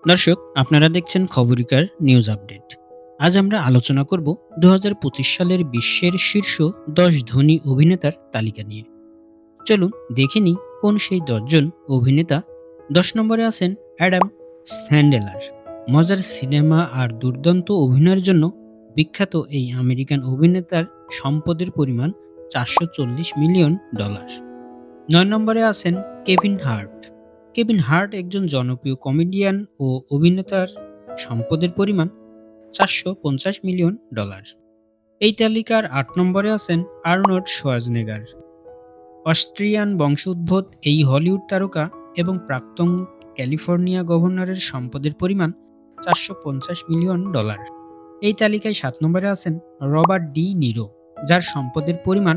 দর্শক, আপনারা দেখছেন খবরিকার নিউজ আপডেট। আজ আমরা আলোচনা করব ২০২৫ সালের বিশ্বের শীর্ষ ১০ ধনী অভিনেতার তালিকা নিয়ে। চলুন দেখে নিই কোন সেই ১০ জন অভিনেতা। ১০ নম্বরে আছেন অ্যাডাম স্যান্ডেলার। মজার সিনেমা আর দুর্দান্ত অভিনয়ের জন্য বিখ্যাত এই আমেরিকান অভিনেতার সম্পদের পরিমাণ $৪৪০ মিলিয়ন। ৯ নম্বরে আছেন কেভিন হার্ট। কেভিন হার্ট একজন জনপ্রিয় কমেডিয়ান ও অভিনেতার সম্পদের পরিমাণ $৪৫০ মিলিয়ন। এই তালিকার ৮ নম্বরে আছেন আর্নল্ড শোয়ার্জনেগার। অস্ট্রিয়ান বংশোদ্ভূত এই হলিউড তারকা এবং প্রাক্তন ক্যালিফোর্নিয়া গভর্নরের সম্পদের পরিমাণ $৪৫০ মিলিয়ন। এই তালিকায় ৭ নম্বরে আছেন রবার্ট ডি নিরো, যার সম্পদের পরিমাণ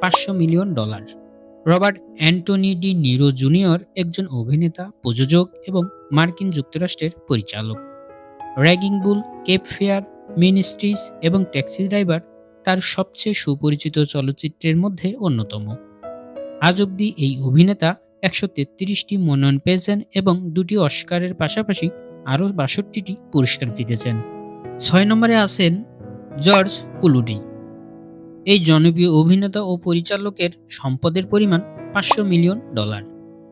$৫০০ million. Robert Anthony De Niro Junior একজন অভিনেতা, প্রযোজক এবং মার্কিন যুক্তরাষ্ট্রের পরিচালক। Raging Bull, Cape Fear, Mean Streets এবং ট্যাক্সি ড্রাইভার তার সবচেয়ে সুপরিচিত চলচ্চিত্রের মধ্যে অন্যতম। আজ অবধি এই অভিনেতা ১৩৩টি মনোনয়ন পেয়েছেন এবং ২টি অস্কারের পাশাপাশি আরও ৬২টি পুরস্কার জিতেছেন। ৬ নম্বরে আছেন জর্জ ক্লুনি। এই জনপ্রিয় অভিনেতা ও পরিচালকের সম্পদের পরিমাণ $৫০০ মিলিয়ন।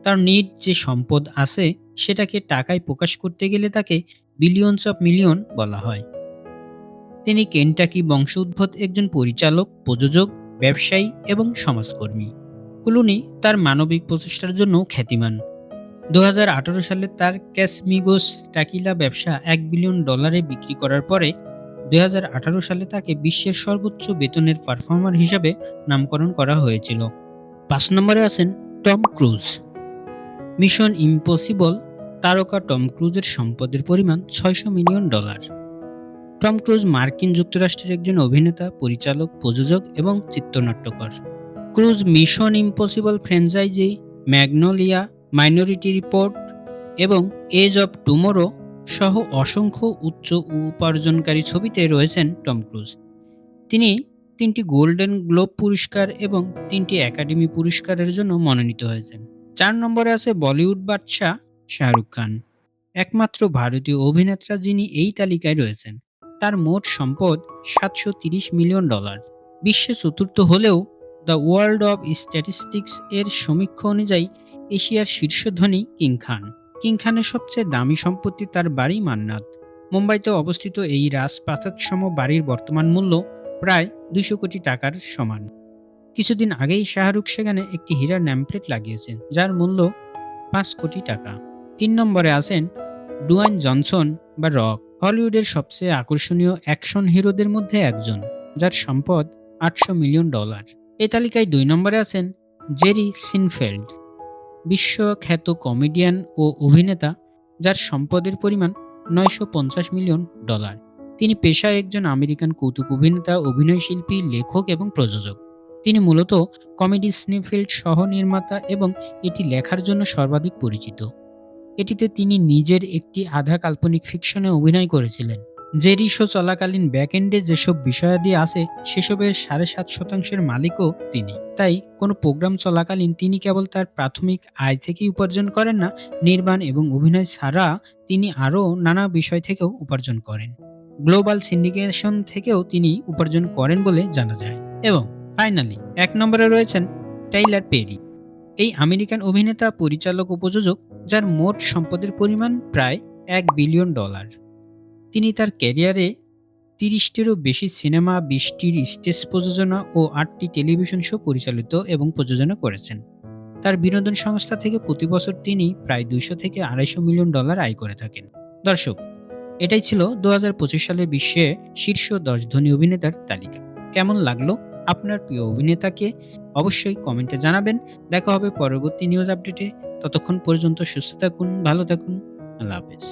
তার নিজ যে সম্পদ আছে সেটাকে টাকায় প্রকাশ করতে গেলে তাকে বিলিয়নস অফ মিলিয়ন বলা হয়। তিনি কেন্টাকি বংশোদ্ভূত একজন পরিচালক, প্রযোজক, ব্যবসায়ী এবং সমাজকর্মী। ক্লুনি তার মানবিক প্রচেষ্টার জন্য খ্যাতিমান। ২০১৮ সালে তার ক্যাসমিগোস টাকিলা ব্যবসা $১ বিলিয়ন বিক্রি করার পরে ২০১৮ সালে তাকে বিশ্বের সর্বোচ্চ বেতনের পারফর্মার হিসাবে নামকরণ করা হয়েছিল। ৫ নম্বরে আছেন টম ক্রুজ। মিশন ইম্পসিবল তারকা টম ক্রুজের সম্পদের পরিমাণ $৬০০ মিলিয়ন। টম ক্রুজ মার্কিন যুক্তরাষ্ট্রের একজন অভিনেতা, পরিচালক, প্রযোজক এবং চিত্রনাট্যকার। Cruise Mission Impossible franchise, Magnolia, Minority Report এবং এজ অব টুমোরো সহ অসংখ্য উচ্চ উপার্জনকারী ছবিতে রয়েছেন টম ক্রুজ। তিনি ৩টি গোল্ডেন গ্লোব পুরস্কার এবং ৩টি একাডেমি পুরস্কারের জন্য মনোনীত হয়েছেন। ৪ নম্বরে আছে বলিউড বাদশাহ শাহরুখ খান, একমাত্র ভারতীয় অভিনেতা যিনি এই তালিকায় রয়েছেন। তার মোট সম্পদ $৭৩০ মিলিয়ন। বিশ্বে চতুর্থ হলেও দ্য ওয়ার্ল্ড অব স্ট্যাটিস্টিক্স এর সমীক্ষা অনুযায়ী এশিয়ার শীর্ষ ধনী কিং খান। কিং খানের সবচেয়ে দামি সম্পত্তি তার বাড়ি মান্নাত। মুম্বাইতে অবস্থিত এই রাজপ্রাসাদসম বাড়ির বর্তমান মূল্য প্রায় ২০০ কোটি টাকার সমান। কিছুদিন আগেই শাহরুখ সেখানে একটি হীরার নেমপ্লেট লাগিয়েছেন, যার মূল্য ৫ কোটি টাকা। ৩ নম্বরে আছেন ডুয়াইন জনসন বা রক, হলিউডের সবচেয়ে আকর্ষণীয় অ্যাকশন হিরোদের মধ্যে একজন, যার সম্পদ $৮০০ মিলিয়ন। এই তালিকায় ২ নম্বরে আছেন জেরি সিনফেল্ড, বিশ্বখ্যাত কমেডিয়ান ও অভিনেতা, যার সম্পদের পরিমাণ $৯৫০ মিলিয়ন। তিনি পেশায় একজন আমেরিকান কৌতুক অভিনেতা, অভিনয়শিল্পী, লেখক এবং প্রযোজক। তিনি মূলত কমেডি সিনফিল্ড সহ নির্মাতা এবং এটি লেখার জন্য সর্বাধিক পরিচিত। এটিতে তিনি নিজের একটি আধা কাল্পনিক ফিকশনে অভিনয় করেছিলেন। জেরি শো চলাকালীন ব্যাকএন্ডে যেসব বিষয়াদি আছে সেসবের ৭.৫% মালিকও তিনি। তাই কোনো প্রোগ্রাম চলাকালীন তিনি কেবল তার প্রাথমিক আয় থেকেই উপার্জন করেন না, নির্মাণ এবং অভিনয় ছাড়া তিনি আরও নানা বিষয় থেকেও উপার্জন করেন। গ্লোবাল সিন্ডিকেশন থেকেও তিনি উপার্জন করেন বলে জানা যায়। এবং ফাইনালি ১ নম্বরে রয়েছেন টাইলার পেরি, এই আমেরিকান অভিনেতা, পরিচালক ও প্রযোজক, যার মোট সম্পদের পরিমাণ প্রায় $১ বিলিয়ন। তিনি তার ক্যারিয়ারে ৩০টিরও বেশি সিনেমা, ২০টির স্টেজ প্রযোজনা ও ৮টি টেলিভিশন শো পরিচালিত এবং প্রযোজনা করেছেন। তার বিনোদন সংস্থা থেকে প্রতি বছর তিনি প্রায় $২০০ থেকে $২৫০ মিলিয়ন আয় করে থাকেন। দর্শক, এটাই ছিল ২০২৫ সালে বিশ্বে শীর্ষ ১০ ধনী অভিনেতার তালিকা। কেমন লাগলো আপনার প্রিয় অভিনেতাকে? অবশ্যই কমেন্টে জানাবেন। দেখা হবে পরবর্তী নিউজ আপডেটে। ততক্ষণ পর্যন্ত সুস্থ থাকুন, ভালো থাকুন। আল্লাহ হাফেজ।